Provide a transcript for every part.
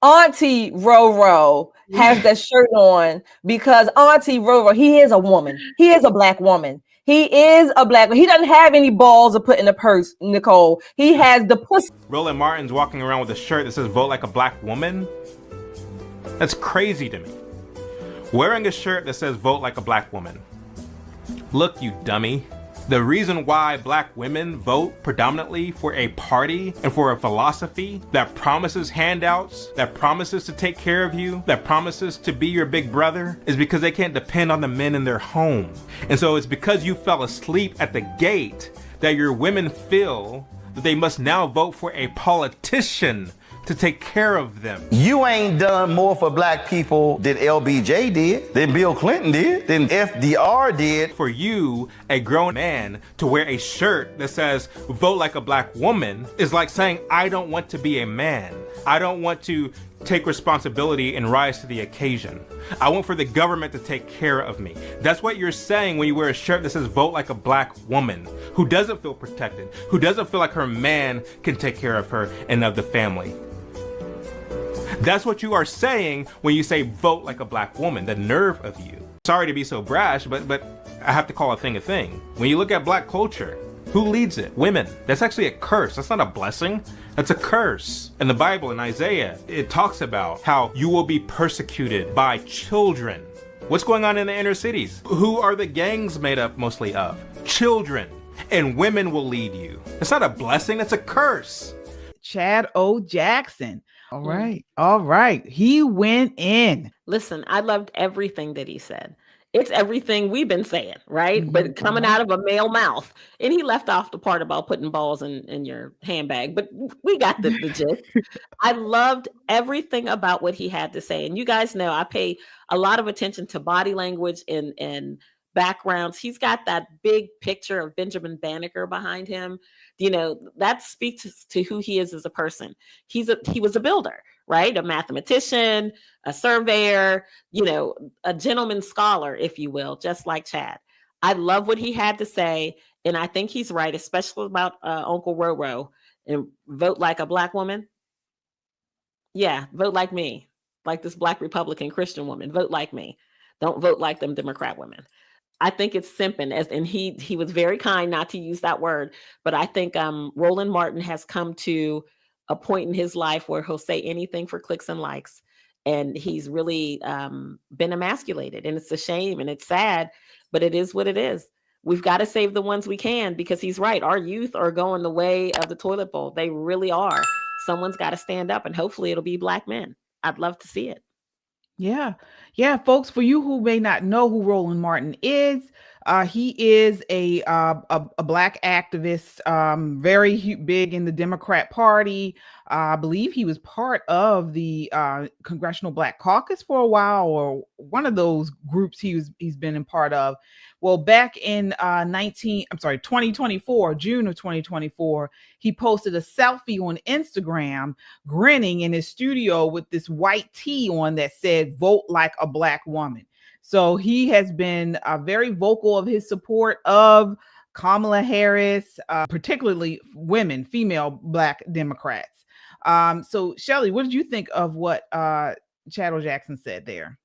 Auntie Roro has that shirt on because Auntie Roro, he is a woman. He is a black woman. He is a black. He doesn't have any balls to put in the purse, Nicole. He has the pussy. Roland Martin's walking around with a shirt that says "Vote like a black woman." That's crazy to me. Wearing a shirt that says "Vote like a black woman." Look, you dummy. The reason why black women vote predominantly for a party and for a philosophy that promises handouts, that promises to take care of you, that promises to be your big brother, is because they can't depend on the men in their home. And so it's because you fell asleep at the gate that your women feel that they must now vote for a politician to take care of them. You ain't done more for black people than LBJ did, than Bill Clinton did, than FDR did. For you, a grown man, to wear a shirt that says "Vote like a black woman" is like saying, I don't want to be a man. I don't want to take responsibility and rise to the occasion. I want for the government to take care of me. That's what you're saying when you wear a shirt that says "Vote like a black woman," who doesn't feel protected, who doesn't feel like her man can take care of her and of the family. That's what you are saying when you say "vote like a black woman." The nerve of you. Sorry to be so brash, but I have to call a thing a thing. When you look at black culture, who leads it? Women. That's actually a curse. That's not a blessing. That's a curse. In the Bible, in Isaiah, it talks about how you will be persecuted by children. What's going on in the inner cities? Who are the gangs made up mostly of? Children. And women will lead you. That's not a blessing. That's a curse. Chad O. Jackson. All right. All right. He went in. Listen, I loved everything that he said. It's everything we've been saying, right? Mm-hmm. But coming out of a male mouth. And he left off the part about putting balls in your handbag. But we got the gist. I loved everything about what he had to say. And you guys know I pay a lot of attention to body language and backgrounds. He's got that big picture of Benjamin Banneker behind him. You know, that speaks to who he is as a person. He was a builder, right? A mathematician, a surveyor, you know, a gentleman scholar, if you will, just like Chad. I love what he had to say. And I think he's right, especially about Uncle Roro and vote like a black woman. Yeah, vote like me, like this black Republican Christian woman. Vote like me. Don't vote like them Democrat women. I think it's simping, and he was very kind not to use that word, but I think Roland Martin has come to a point in his life where he'll say anything for clicks and likes, and he's really been emasculated, and it's a shame and it's sad, but it is what it is. We've got to save the ones we can, because he's right. Our youth are going the way of the toilet bowl. They really are. Someone's got to stand up, and hopefully it'll be black men. I'd love to see it. Yeah. Yeah, folks, for you who may not know who Roland Martin is, he is a black activist, very big in the Democrat Party. I believe he was part of the Congressional Black Caucus for a while, or one of those groups he's been in part of. Well, back in 2024, June of 2024, he posted a selfie on Instagram, grinning in his studio with this white tee on that said "Vote like a black woman." So he has been very vocal of his support of Kamala Harris, particularly women, female black Democrats. So Shelley, what did you think of what Chad O. Jackson said there?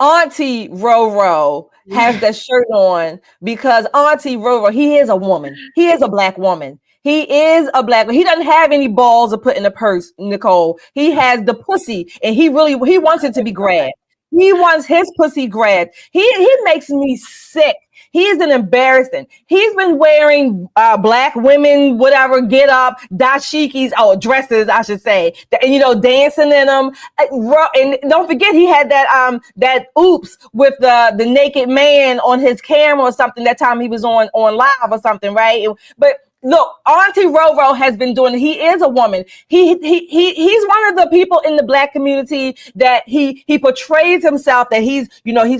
Auntie Roro has that shirt on because Auntie Roro, he is a woman. He is a black woman. He is a black. He doesn't have any balls to put in the purse, Nicole. He has the pussy, and he wants it to be grabbed. He wants his pussy grabbed. He makes me sick. He's an embarrassment. He's been wearing black women, whatever, get up, dashikis, dresses, I should say, dancing in them. And don't forget, he had that oops with the naked man on his camera or something that time he was on live or something, right? But look, Auntie Roro has been doing it. He is a woman. He's one of the people in the black community that he portrays himself that he's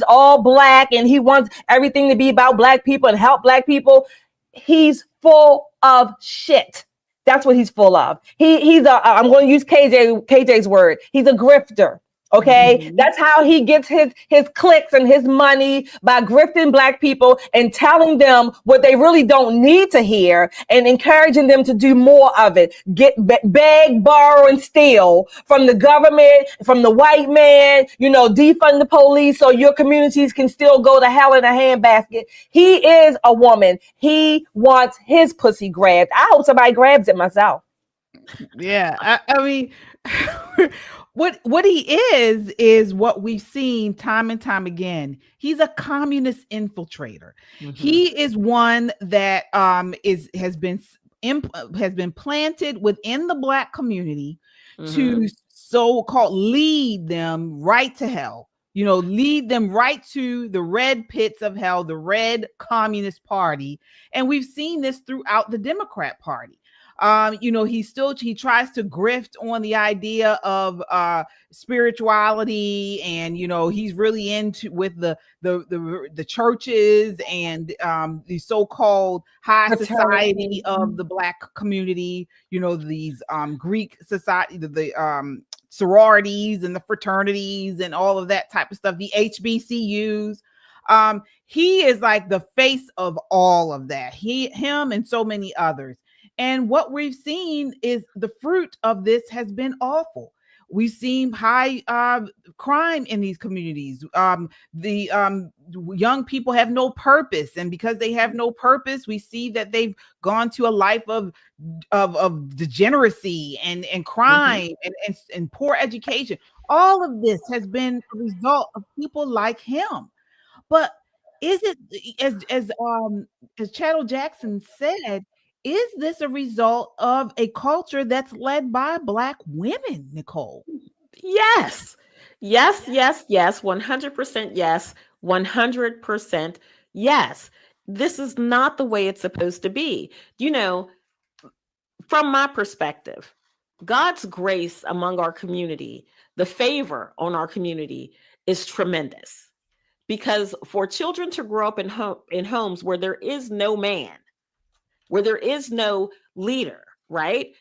all black and he wants everything to be about black people and help black people. He's full of shit. That's what he's full of. I'm going to use KJ's word. He's a grifter. Okay, that's how he gets his clicks and his money, by grifting Black people and telling them what they really don't need to hear and encouraging them to do more of it. Beg, borrow, and steal from the government, from the white man, defund the police so your communities can still go to hell in a handbasket. He is a woman. He wants his pussy grabbed. I hope somebody grabs it myself. Yeah, I mean, what he is what we've seen time and time again. He's a communist infiltrator. Mm-hmm. He is one that has been planted within the Black community to so-called lead them right to hell. Lead them right to the red pits of hell, the red Communist Party, and we've seen this throughout the Democrat Party. He tries to grift on the idea of spirituality, and he's really into with the churches and the so-called high society of the Black community. These Greek society, the sororities and the fraternities and all of that type of stuff. The HBCUs. He is like the face of all of that. Him and so many others. And what we've seen is the fruit of this has been awful. We've seen high crime in these communities. The young people have no purpose, and because they have no purpose, we see that they've gone to a life of degeneracy and crime and poor education. All of this has been a result of people like him. But is it, as Chattel Jackson said, is this a result of a culture that's led by Black women, Nicole? Yes. 100% yes. 100% yes. This is not the way it's supposed to be. From my perspective, God's grace among our community, the favor on our community is tremendous. Because for children to grow up in homes where there is no man, where there is no leader, right?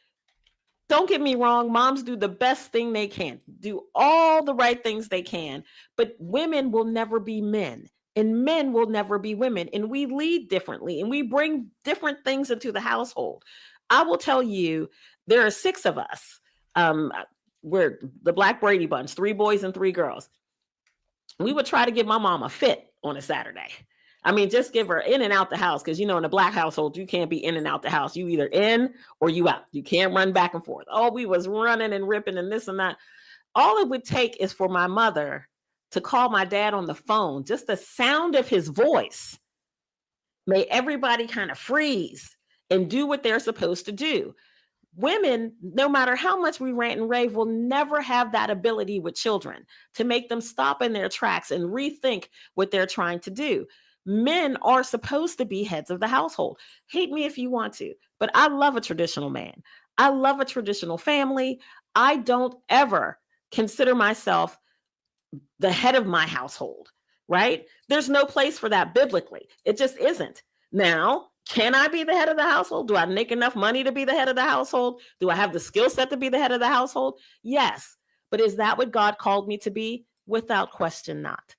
Don't get me wrong, moms do the best thing they can, do all the right things they can, but women will never be men, and men will never be women, and we lead differently, and we bring different things into the household. I will tell you, there are 6 of us. We're the Black Brady Bunch, 3 boys and 3 girls. We would try to give my mom a fit on a Saturday. I mean, just give her in and out the house, because, in a Black household, you can't be in and out the house. You either in or you out. You can't run back and forth. Oh, we was running and ripping and this and that. All it would take is for my mother to call my dad on the phone. Just the sound of his voice made everybody kind of freeze and do what they're supposed to do. Women, no matter how much we rant and rave, will never have that ability with children to make them stop in their tracks and rethink what they're trying to do. Men are supposed to be heads of the household. Hate me if you want to, but I love a traditional man. I love a traditional family. I don't ever consider myself the head of my household, right? There's no place for that biblically. It just isn't. Now, can I be the head of the household? Do I make enough money to be the head of the household? Do I have the skill set to be the head of the household? Yes. But is that what God called me to be? Without question, not.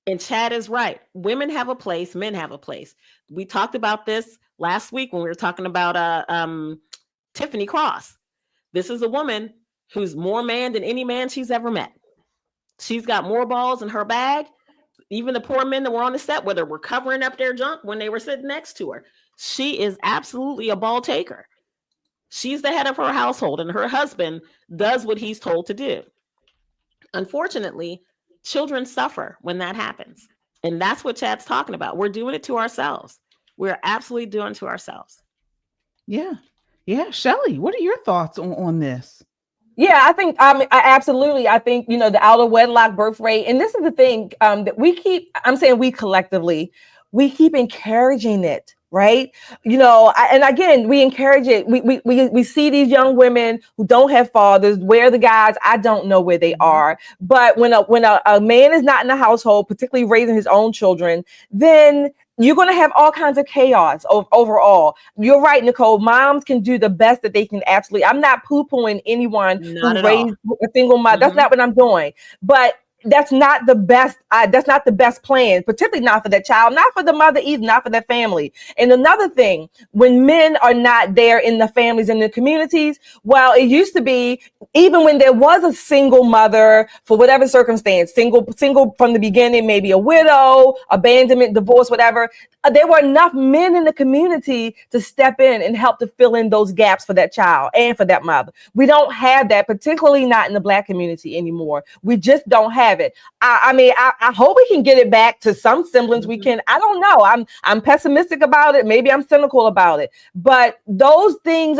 And Chad is right. Women have a place, men have a place. We talked about this last week when we were talking about Tiffany Cross. This is a woman who's more man than any man she's ever met. She's got more balls in her bag. Even the poor men that were on the set, whether we're covering up their junk when they were sitting next to her, she is absolutely a ball taker. She's the head of her household, and her husband does what he's told to do. Unfortunately, children suffer when that happens. And that's what Chad's talking about. We're doing it to ourselves. We're absolutely doing it to ourselves. Yeah. Shelley, what are your thoughts on this? Yeah, I think I absolutely. I think, the out of wedlock birth rate. And this is the thing that I'm saying we collectively, we keep encouraging it. Right. And again, we encourage it. We see these young women who don't have fathers. Where are the guys? I don't know where they are. But when a man is not in the household, particularly raising his own children, then you're going to have all kinds of chaos overall. You're right, Nicole. Moms can do the best that they can. Absolutely. I'm not poo-pooing anyone Not who at raised a single mother. That's not what I'm doing. But that's not the best. That's not the best plan, particularly not for that child, not for the mother either, not for that family. And another thing, when men are not there in the families and the communities, well, it used to be, even when there was a single mother for whatever circumstance, single from the beginning, maybe a widow, abandonment, divorce, whatever, there were enough men in the community to step in and help to fill in those gaps for that child and for that mother. We don't have that, particularly not in the Black community anymore. We just don't have it. I hope we can get it back to some semblance. We can. I don't know. I'm pessimistic about it. Maybe I'm cynical about it. But those things,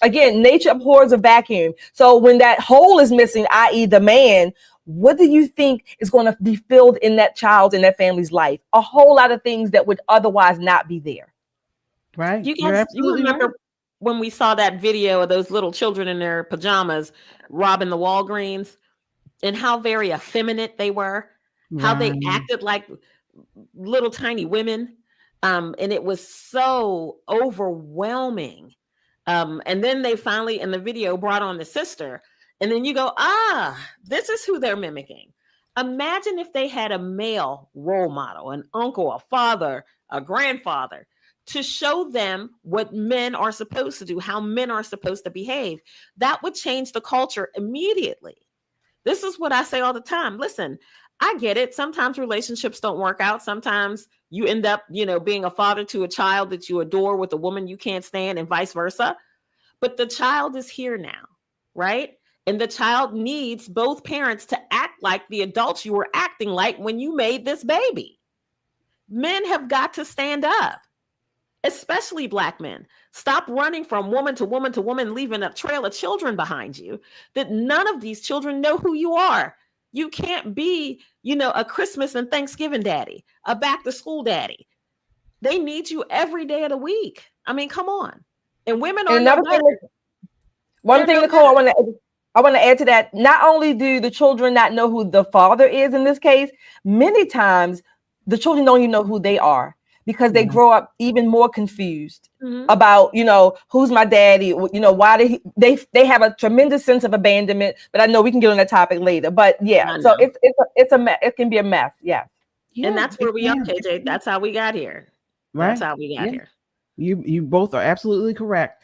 again, nature abhors a vacuum. So when that hole is missing, i.e. the man, what do you think is going to be filled in that child's and that family's life? A whole lot of things that would otherwise not be there. Right. You remember when we saw that video of those little children in their pajamas robbing the Walgreens and how very effeminate they were, how they acted like little tiny women. And it was so overwhelming. And then they finally in the video brought on the sister. And then you go, this is who they're mimicking. Imagine if they had a male role model, an uncle, a father, a grandfather, to show them what men are supposed to do, how men are supposed to behave. That would change the culture immediately. This is what I say all the time. Listen, I get it. Sometimes relationships don't work out. Sometimes you end up, being a father to a child that you adore with a woman you can't stand and vice versa. But the child is here now, right? And the child needs both parents to act like the adults you were acting like when you made this baby. Men have got to stand up, especially Black men. Stop running from woman to woman to woman, leaving a trail of children behind you that none of these children know who you are. You can't be, a Christmas and Thanksgiving daddy, a back to school daddy. They need you every day of the week. I mean, come on. And women are no better. One thing, Nicole, I want to add to that. Not only do the children not know who the father is in this case, many times the children don't even know who they are because they grow up even more confused about, who's my daddy? Why did they have a tremendous sense of abandonment, but I know we can get on that topic later. But yeah, so it's a mess. It can be a mess. Yeah. And that's where we are, KJ. That's how we got here. Right. That's how we got here. You both are absolutely correct.